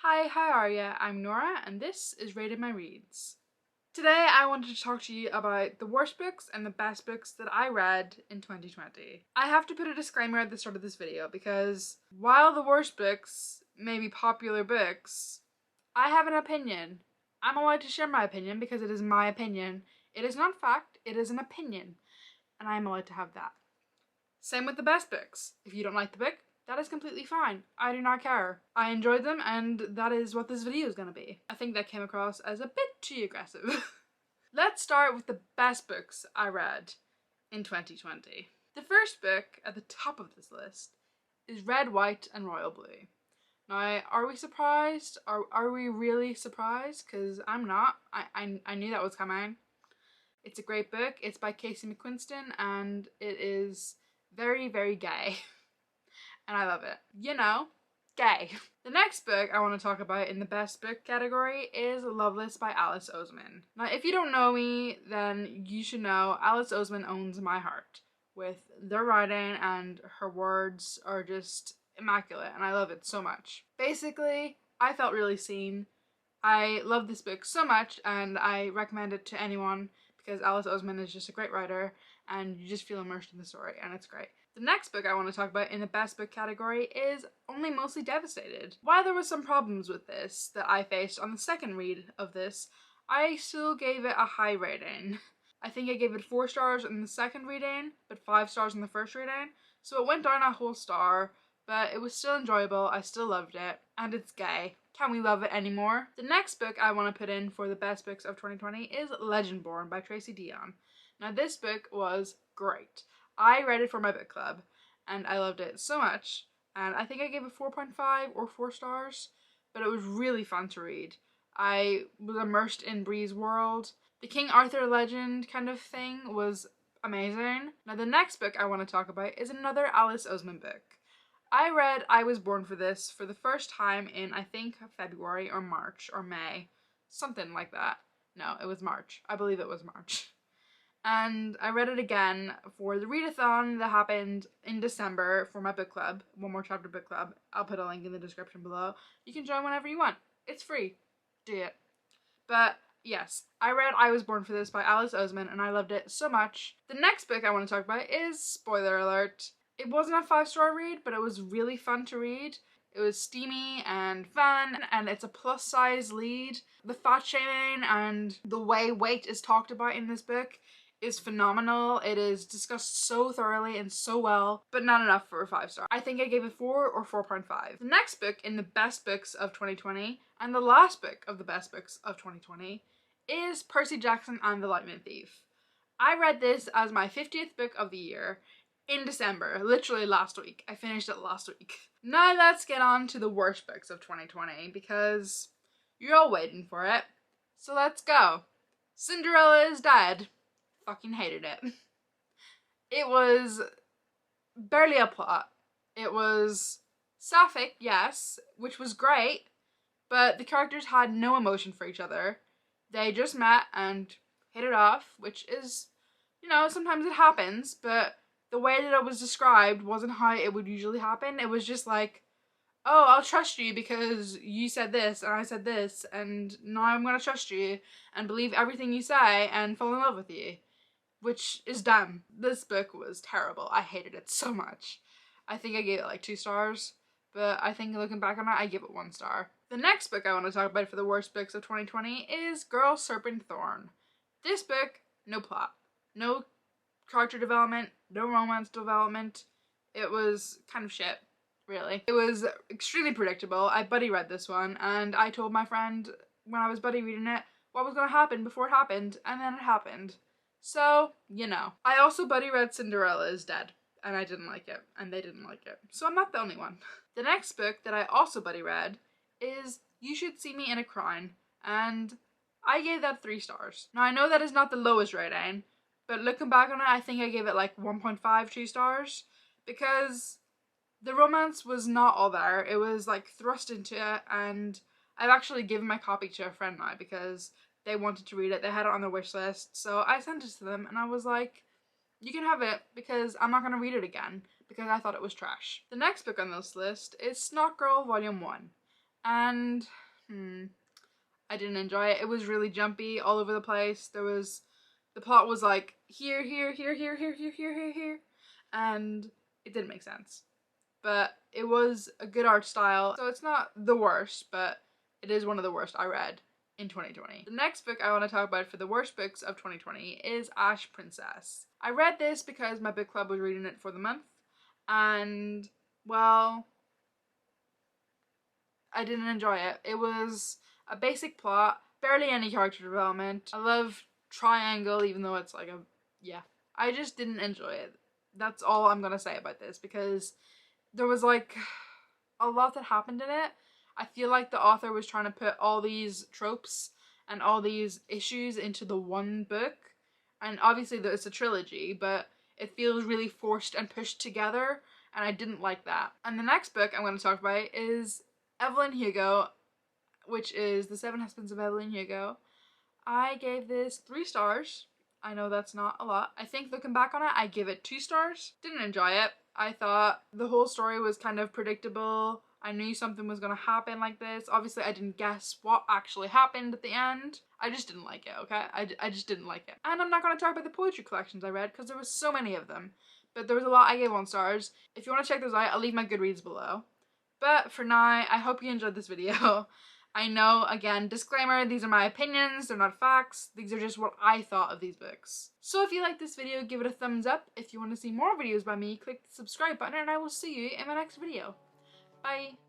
Hi, how are ya? I'm Nora, and this is Rated My Reads. Today I wanted to talk to you about the worst books and the best books that I read in 2020. I have to put a disclaimer at the start of this video because while the worst books may be popular books, I have an opinion. I'm allowed to share my opinion because it is my opinion. It is not fact, it is an opinion, and I am allowed to have that. Same with the best books. If you don't like the book, that is completely fine. I do not care. I enjoyed them, and that is what this video is going to be. I think that came across as a bit too aggressive. Let's start with the best books I read in 2020. The first book at the top of this list is Red, White and Royal Blue. Now, are we surprised? Are we really surprised? Because I'm not. I knew that was coming. It's a great book. It's by Casey McQuiston, and it is very, very gay. And I love it. You know, gay. The next book I want to talk about in the best book category is Loveless by Alice Oseman. Now, if you don't know me, then you should know Alice Oseman owns my heart with their writing, and her words are just immaculate, and I love it so much. Basically, I felt really seen. I love this book so much, and I recommend it to anyone because Alice Oseman is just a great writer, and you just feel immersed in the story, and it's great. The next book I want to talk about in the best book category is Only Mostly Devastated. While there were some problems with this that I faced on the second read of this, I still gave it a high rating. I think I gave it 4 stars in the second reading, but 5 stars in the first reading, so it went down a whole star, but it was still enjoyable, I still loved it, and it's gay. Can we love it anymore? The next book I want to put in for the best books of 2020 is Legendborn by Tracy Deonn. Now this book was great. I read it for my book club, and I loved it so much, and I think I gave it 4.5 or 4 stars, but it was really fun to read. I was immersed in Bree's world. The King Arthur legend kind of thing was amazing. Now the next book I want to talk about is another Alice Oseman book. I read I Was Born for This for the first time in, I think, February or March or May. Something like that. No, it was March. I believe it was March. And I read it again for the readathon that happened in December for my book club, One More Chapter book club. I'll put a link in the description below. You can join whenever you want. It's free. Do it. But yes, I read I Was Born for This by Alice Oseman, and I loved it so much. The next book I want to talk about is, spoiler alert, it wasn't a 5-star read, but it was really fun to read. It was steamy and fun, and it's a plus size lead. The fat shaming and the way weight is talked about in this book is phenomenal. It is discussed so thoroughly and so well, but not enough for a 5-star. I think I gave it 4 or 4.5. The next book in the best books of 2020, and the last book of the best books of 2020, is Percy Jackson and the Lightning Thief. I read this as my 50th book of the year in December, literally last week. I finished it last week. Now let's get on to the worst books of 2020 because you're all waiting for it. So let's go. Cinderella is Dead. Fucking hated it. It was barely a plot. It was sapphic, yes, which was great, but the characters had no emotion for each other. They just met and hit it off, which is, you know, sometimes it happens, but the way that it was described wasn't how it would usually happen. It was just like, oh, I'll trust you because you said this and I said this, and now I'm gonna trust you and believe everything you say and fall in love with you. Which is dumb. This book was terrible. I hated it so much. I think I gave it like 2 stars, but I think looking back on it, I give it 1 star. The next book I want to talk about for the worst books of 2020 is Girl, Serpent, Thorn. This book, no plot. No character development, no romance development. It was kind of shit, really. It was extremely predictable. I buddy read this one, and I told my friend when I was buddy reading it what was going to happen before it happened, and then it happened. So, you know. I also buddy read Cinderella is Dead, and I didn't like it, and they didn't like it. So I'm not the only one. The next book that I also buddy read is You Should See Me in a Crown, and I gave that 3 stars. Now I know that is not the lowest rating, but looking back on it, I think I gave it like 1.5, 2 stars, because the romance was not all there. It was like thrust into it, and I've actually given my copy to a friend now because they wanted to read it. They had it on their wish list, so I sent it to them and I was like, you can have it because I'm not going to read it again because I thought it was trash. The next book on this list is Snot Girl Volume 1, and I didn't enjoy it. It was really jumpy all over the place. The plot was like here, and it didn't make sense. But it was a good art style, so it's not the worst, but it is one of the worst I read in 2020. The next book I want to talk about for the worst books of 2020 is Ash Princess. I read this because my book club was reading it for the month, and well, I didn't enjoy it. It was a basic plot, barely any character development. I love Triangle, even though it's like I just didn't enjoy it. That's all I'm gonna say about this, because there was like a lot that happened in it. I feel like the author was trying to put all these tropes and all these issues into the one book. And obviously it's a trilogy, but it feels really forced and pushed together, and I didn't like that. And the next book I'm going to talk about is Evelyn Hugo, which is The Seven Husbands of Evelyn Hugo. I gave this 3 stars. I know that's not a lot. I think looking back on it, I give it 2 stars. Didn't enjoy it. I thought the whole story was kind of predictable. I knew something was going to happen like this. Obviously, I didn't guess what actually happened at the end. I just didn't like it, okay? I just didn't like it. And I'm not going to talk about the poetry collections I read, because there was so many of them. But there was a lot I gave 1 stars. If you want to check those out, I'll leave my Goodreads below. But for now, I hope you enjoyed this video. I know, again, disclaimer, these are my opinions, they're not facts. These are just what I thought of these books. So if you like this video, give it a thumbs up. If you want to see more videos by me, click the subscribe button, and I will see you in my next video. Bye!